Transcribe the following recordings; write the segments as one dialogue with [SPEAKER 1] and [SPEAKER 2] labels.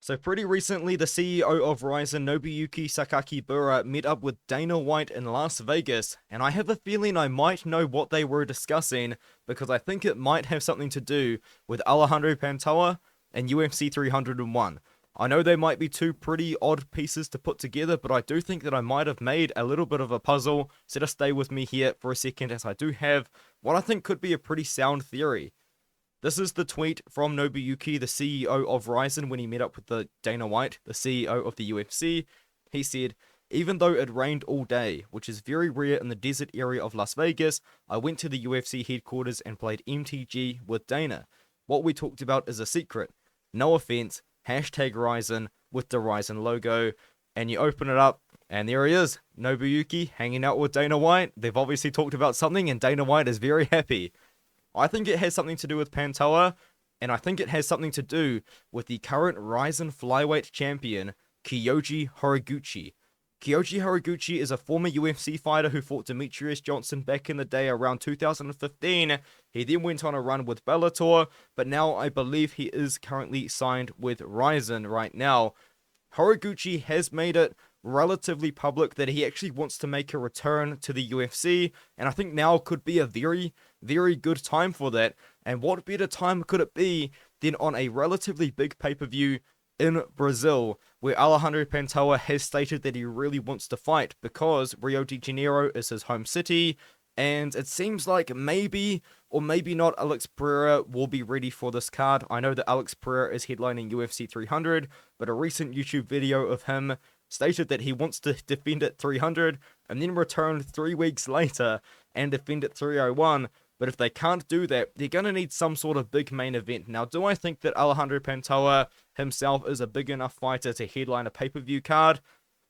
[SPEAKER 1] So pretty recently, the CEO of RIZIN, Nobuyuki Sakakibara, met up with Dana White in Las Vegas, and I have a feeling I might know what they were discussing, because I think it might have something to do with Alejandro Pantoja and UFC 301. I know they might be two pretty odd pieces to put together, but I do think that I might have made a little bit of a puzzle, so just stay with me here for a second, as I do have what I think could be a pretty sound theory. This is the tweet from Nobuyuki, the CEO of RIZIN, when he met up with the Dana White, the CEO of the UFC. He said, "Even though it rained all day, which is very rare in the desert area of Las Vegas, I went to the UFC headquarters and played MTG with Dana. What we talked about is a secret. No offense, hashtag RIZIN with the RIZIN logo." And you open it up, and there he is, Nobuyuki, hanging out with Dana White. They've obviously talked about something, and Dana White is very happy. I think it has something to do with Pantoja, and I think it has something to do with the current RIZIN flyweight champion, Kyoji Haruguchi. Kyoji Haruguchi is a former UFC fighter who fought Demetrius Johnson back in the day around 2015. He then went on a run with Bellator, but now I believe he is currently signed with RIZIN right now. Haruguchi has made it relatively public that he actually wants to make a return to the UFC, and I think now could be a very, very good time for that. And what better time could it be than on a relatively big pay-per-view in Brazil, where Alejandro Pantoja has stated that he really wants to fight because Rio de Janeiro is his home city, and it seems like maybe or maybe not Alex Pereira will be ready for this card. I know that Alex Pereira is headlining UFC 300, but a recent YouTube video of him stated that he wants to defend at 300 and then return 3 weeks later and defend at 301. But if they can't do that, they're going to need some sort of big main event. Now, do I think that Alejandro Pantoja himself is a big enough fighter to headline a pay-per-view card?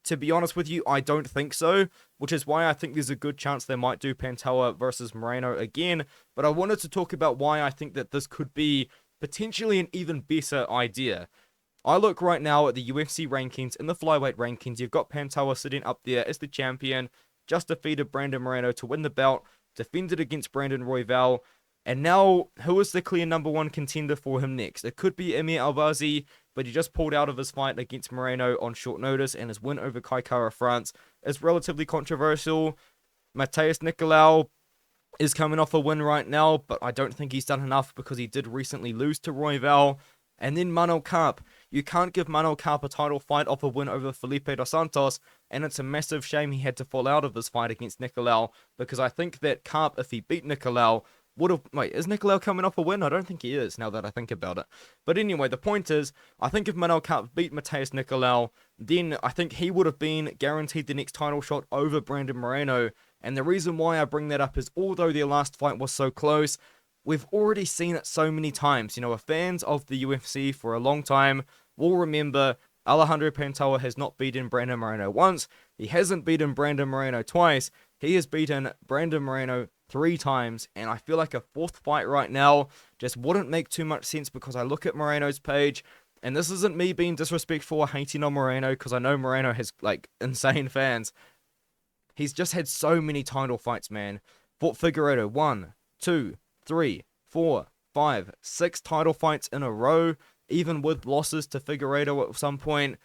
[SPEAKER 1] To be honest with you, I don't think so, which is why I think there's a good chance they might do Pantoja versus Moreno again. But I wanted to talk about why I think that this could be potentially an even better idea. I look right now at the UFC rankings. In the flyweight rankings, you've got Pantoja sitting up there as the champion, just defeated Brandon Moreno to win the belt, defended against Brandon Royval, and now, who is the clear number one contender for him next? It could be Emir Albazi, but he just pulled out of his fight against Moreno on short notice, and his win over Kai Kara France is relatively controversial. Matheus Nicolau is coming off a win right now, but I don't think he's done enough because he did recently lose to Royval. And then Manuel Carp. You can't give Manuel Carp a title fight off a win over Felipe dos Santos, and it's a massive shame he had to fall out of his fight against Nicolau, because I think that Carp, if he beat Nicolau, would have... Wait, is Nicolau coming off a win? I don't think he is, now that I think about it. But anyway, the point is, I think if Manuel Carp beat Matheus Nicolau, then I think he would have been guaranteed the next title shot over Brandon Moreno. And the reason why I bring that up is, although their last fight was so close, we've already seen it so many times. You know, fans of the UFC for a long time will remember Alejandro Pantoja has not beaten Brandon Moreno once. He hasn't beaten Brandon Moreno twice. He has beaten Brandon Moreno 3 times. And I feel like a 4th fight right now just wouldn't make too much sense, because I look at Moreno's page, and this isn't me being disrespectful or hating on Moreno, because I know Moreno has, like, insane fans. He's just had so many title fights, man. Fought Figueiredo 1, 2, 3, 4, 5, 6 title fights in a row, even with losses to Figueiredo at some point.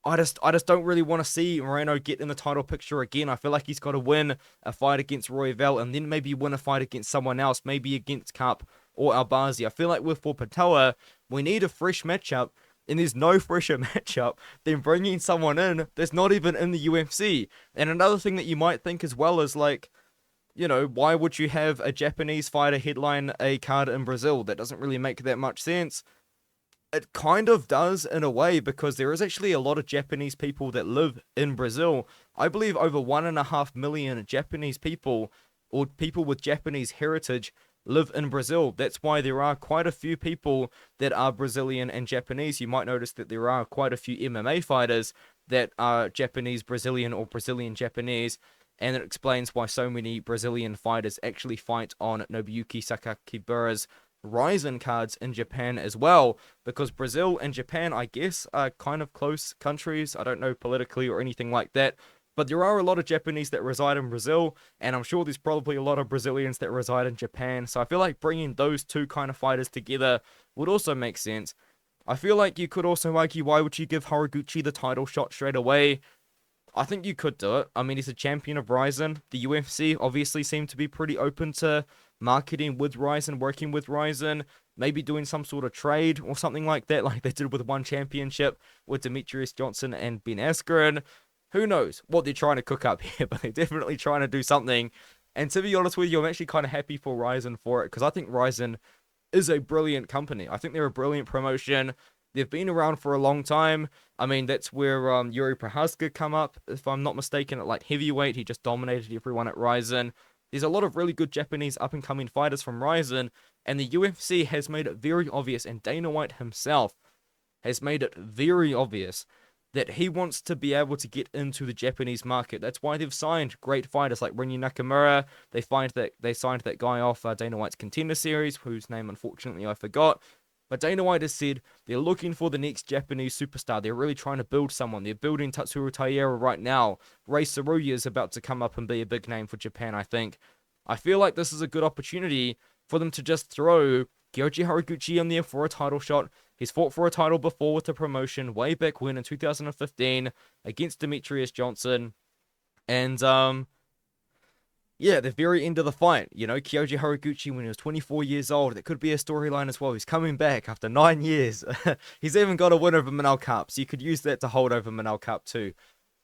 [SPEAKER 1] I just don't really want to see Moreno get in the title picture again. I feel like he's got to win a fight against Royval and then maybe win a fight against someone else, maybe against Carp or Albazi. I feel like for Pantoja, we need a fresh matchup, and there's no fresher matchup than bringing someone in that's not even in the UFC. And another thing that you might think as well is, like, you know, why would you have a Japanese fighter headline a card in Brazil? That doesn't really make that much sense. It kind of does in a way, because there is actually a lot of Japanese people that live in Brazil. I believe over 1.5 million Japanese people, or people with Japanese heritage, live in Brazil. That's why there are quite a few people that are Brazilian and Japanese. You might notice that there are quite a few MMA fighters that are Japanese Brazilian or Brazilian Japanese. And it explains why so many Brazilian fighters actually fight on Nobuyuki Sakakibara's RIZIN cards in Japan as well, because Brazil and Japan, I guess, are kind of close countries. I don't know politically or anything like that, but there are a lot of Japanese that reside in Brazil, and I'm sure there's probably a lot of Brazilians that reside in Japan, so I feel like bringing those two kind of fighters together would also make sense. I feel like you could also argue, why would you give Haruguchi the title shot straight away? I think you could do it. I mean, he's a champion of RIZIN. The UFC obviously seem to be pretty open to marketing with RIZIN, working with RIZIN, maybe doing some sort of trade or something like that, like they did with one championship with Demetrius Johnson and Ben Askren. Who knows what they're trying to cook up here, but they're definitely trying to do something. And to be honest with you, I'm actually kind of happy for RIZIN for it, because I think RIZIN is a brilliant company. I think they're a brilliant promotion. They've been around for a long time. I mean, that's where Yuri Prohaska come up, if I'm not mistaken, at like heavyweight. He just dominated everyone at RIZIN. There's a lot of really good Japanese up-and-coming fighters from RIZIN, and the UFC has made it very obvious, and Dana White himself has made it very obvious that he wants to be able to get into the Japanese market. That's why they've signed great fighters like Rinya Nakamura. They signed that guy off Dana White's Contender Series, whose name unfortunately I forgot. But Dana White has said they're looking for the next Japanese superstar. They're really trying to build someone. They're building Tatsuro Taira right now. Rei Saruya is about to come up and be a big name for Japan, I think. I feel like this is a good opportunity for them to just throw Kyoji Haruguchi in there for a title shot. He's fought for a title before with the promotion way back when in 2015 against Demetrius Johnson. And, yeah, the very end of the fight, you know, Kyoji Haruguchi when he was 24 years old, that could be a storyline as well. He's coming back after 9 years. He's even got a win over Manel Cup, so you could use that to hold over Manel Cup too.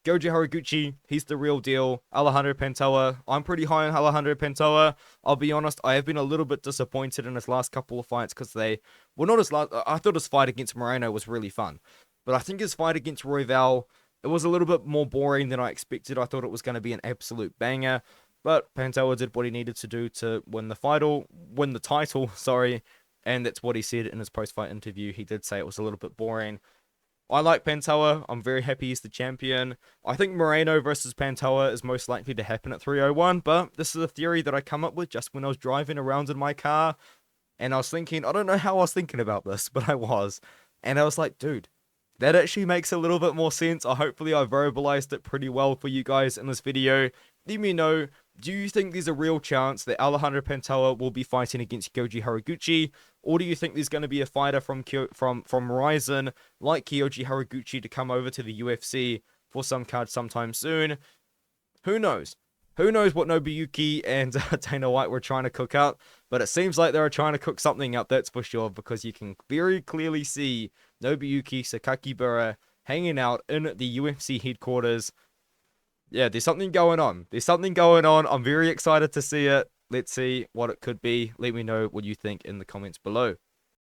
[SPEAKER 1] Kyoji Haruguchi, he's the real deal. Alejandro Pantoja, I'm pretty high on Alejandro Pantoja. I'll be honest, I have been a little bit disappointed in his last couple of fights because they were not his last. I thought his fight against Moreno was really fun, but I think his fight against Royval, it was a little bit more boring than I expected. I thought it was going to be an absolute banger. But Pantoja did what he needed to do to win the title, sorry, and that's what he said in his post-fight interview. He did say it was a little bit boring. I like Pantoja. I'm very happy he's the champion. I think Moreno versus Pantoja is most likely to happen at 301, but this is a theory that I come up with just when I was driving around in my car, and I was thinking, I don't know how I was thinking about this, but I was, and I was like, dude, that actually makes a little bit more sense. Hopefully I verbalized it pretty well for you guys in this video. Let me know, do you think there's a real chance that Alejandro Pantoja will be fighting against Kyoji Haruguchi? Or do you think there's going to be a fighter from RIZIN like Kyoji Haruguchi to come over to the UFC for some card sometime soon? Who knows? Who knows what Nobuyuki and Dana White were trying to cook up? But it seems like they were trying to cook something up, that's for sure, because you can very clearly see Nobuyuki Sakakibara hanging out in the UFC headquarters. Yeah, there's something going on. There's something going on. I'm very excited to see it. Let's see what it could be. Let me know what you think in the comments below.